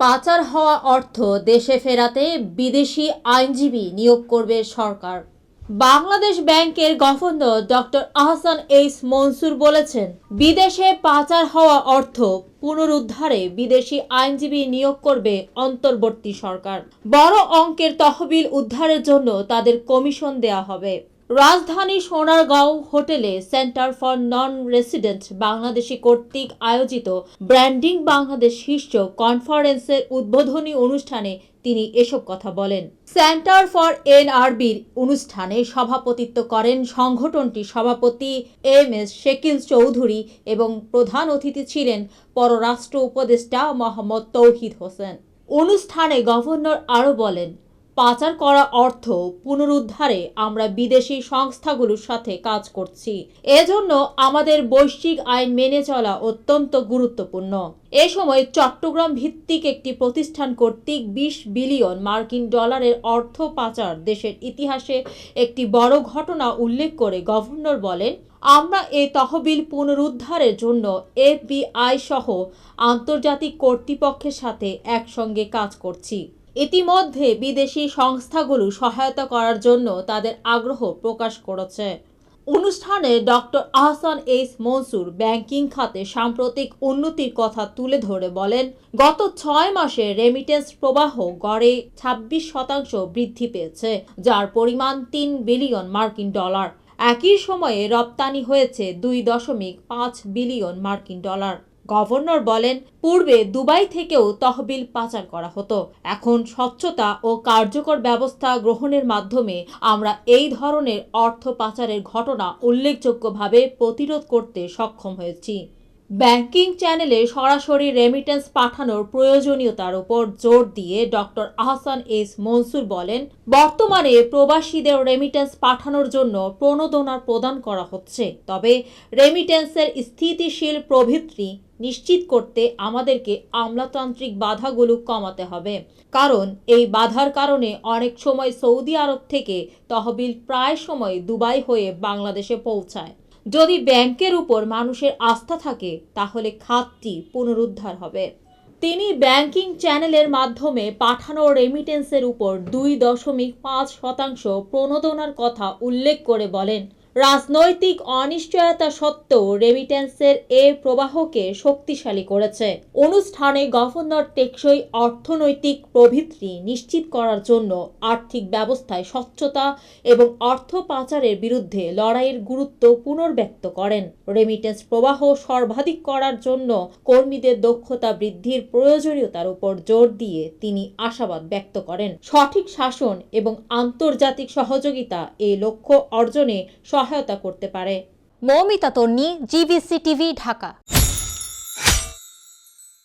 পাচার হওয়া অর্থ দেশে ফেরাতে বিদেশি আইনজীবী নিয়োগ করবে সরকার। বাংলাদেশ ব্যাংকের governor doctor Ahsan H Mansur বলেছেন, বিদেশে পাচার হওয়া অর্থ পুনরুদ্ধারে বিদেশি আইনজীবী নিয়োগ করবে অন্তর্বর্তী সরকার। বড় অঙ্কের তহবিল উদ্ধারের জন্য তাদের কমিশন দেয়া হবে। রাজধানী সোনারগাঁও হোটেলে centre for non resident Bangladeshi কর্তৃক আয়োজিত ব্র্যান্ডিং বাংলাদেশ শীর্ষক কনফারেন্সের উদ্বোধনী অনুষ্ঠানে তিনি এসব কথা বলেন। সেন্টার ফর এনআরবির অনুষ্ঠানে সভাপতিত্ব করেন সংগঠনটির সভাপতি এম.এস. শেকিল চৌধুরী এবং প্রধান অতিথি ছিলেন পররাষ্ট্র উপদেষ্টা মোহাম্মদ তৌহিদ হোসেন। অনুষ্ঠানে গভর্নর আরও বলেন, পাচার করা অর্থ পুনরুদ্ধারে আমরা বিদেশি সংস্থাগুলোর সাথে কাজ করছি। এজন্য আমাদের বৈশ্বিক আইন মেনে চলা অত্যন্ত গুরুত্বপূর্ণ। এ সময় চট্টগ্রাম ভিত্তিক একটি প্রতিষ্ঠান কর্তৃক 20 বিলিয়ন মার্কিন ডলারের অর্থ পাচার দেশের ইতিহাসে একটি বড় ঘটনা উল্লেখ করে গভর্নর বলেন, আমরা এই তহবিল পুনরুদ্ধারের জন্য এফবিআই সহ আন্তর্জাতিক কর্তৃপক্ষের সাথে একসঙ্গে কাজ করছি। ইতিমধ্যে বিদেশি সংস্থাগুলো সহায়তা করার জন্য তাদের আগ্রহ প্রকাশ করেছে। অনুষ্ঠানে doctor Ahsan H Mansur banking খাতে সাম্প্রতিক উন্নতির কথা তুলে ধরে বলেন, গত 6 মাসে রেমিটেন্স প্রবাহ গড়ে 26% বৃদ্ধি পেয়েছে, যার পরিমাণ 3 বিলিয়ন মার্কিন ডলার। একই সময়ে রপ্তানি হয়েছে 2.5 বিলিয়ন মার্কিন ডলার। গভর্নর বলেন, পূর্বে দুবাই থেকেও তহবিল পাচার করা হতো। এখন স্বচ্ছতা ও কার্যকর ব্যবস্থা গ্রহণের মাধ্যমে আমরা এই ধরনের অর্থ পাচারের ঘটনা উল্লেখযোগ্যভাবে প্রতিরোধ করতে সক্ষম হয়েছি। ব্যাংকিং চ্যানেলে সরাসরি রেমিটেন্স পাঠানোর প্রয়োজনীয়তার উপর জোর দিয়ে ডক্টর আহসান এইচ মনসুর বলেন, বর্তমানে প্রবাসীদের রেমিটেন্স পাঠানোর জন্য প্রণোদনা প্রদান করা হচ্ছে, তবে রেমিটেন্সের স্থিতিশীল প্রবৃদ্ধি নিশ্চিত করতে আমাদেরকে আমলাতান্ত্রিক বাধাগুলো কমাতে হবে। কারণ এই বাধার কারণে অনেক সময় সৌদি আরব থেকে তহবিল প্রায় সময় দুবাই হয়ে বাংলাদেশে পৌঁছায়। যদি ব্যাংকের উপর মানুষের আস্থা থাকে তাহলে খাতটি পুনরুদ্ধার হবে। তিনি ব্যাংকিং চ্যানেলের মাধ্যমে পাঠানো রেমিটেন্সের উপর 2.5% প্রণোদনার কথা উল্লেখ করে বলেন, রাজনৈতিক অনিশ্চয়তা সত্ত্বেও রেমিটেন্সের এ প্রবাহকে শক্তিশালী করেছে। অনুষ্ঠানে গভর্নর টেকসই অর্থনৈতিক প্রবৃদ্ধি নিশ্চিত করার জন্য আর্থিক ব্যবস্থায় স্বচ্ছতা এবং অর্থ পাচারের বিরুদ্ধে লড়াইয়ের গুরুত্ব পুনর্ব্যক্ত করেন। রেমিটেন্স প্রবাহ সর্বাধিক করার জন্য কর্মীদের দক্ষতা বৃদ্ধির প্রয়োজনীয়তার উপর জোর দিয়ে তিনি আশাবাদ ব্যক্ত করেন। সঠিক শাসন এবং আন্তর্জাতিক সহযোগিতা এই লক্ষ্য অর্জনে সহায়তা করতে পারে। মৌমিতা তন্নি, জিভিসি টিভি, ঢাকা।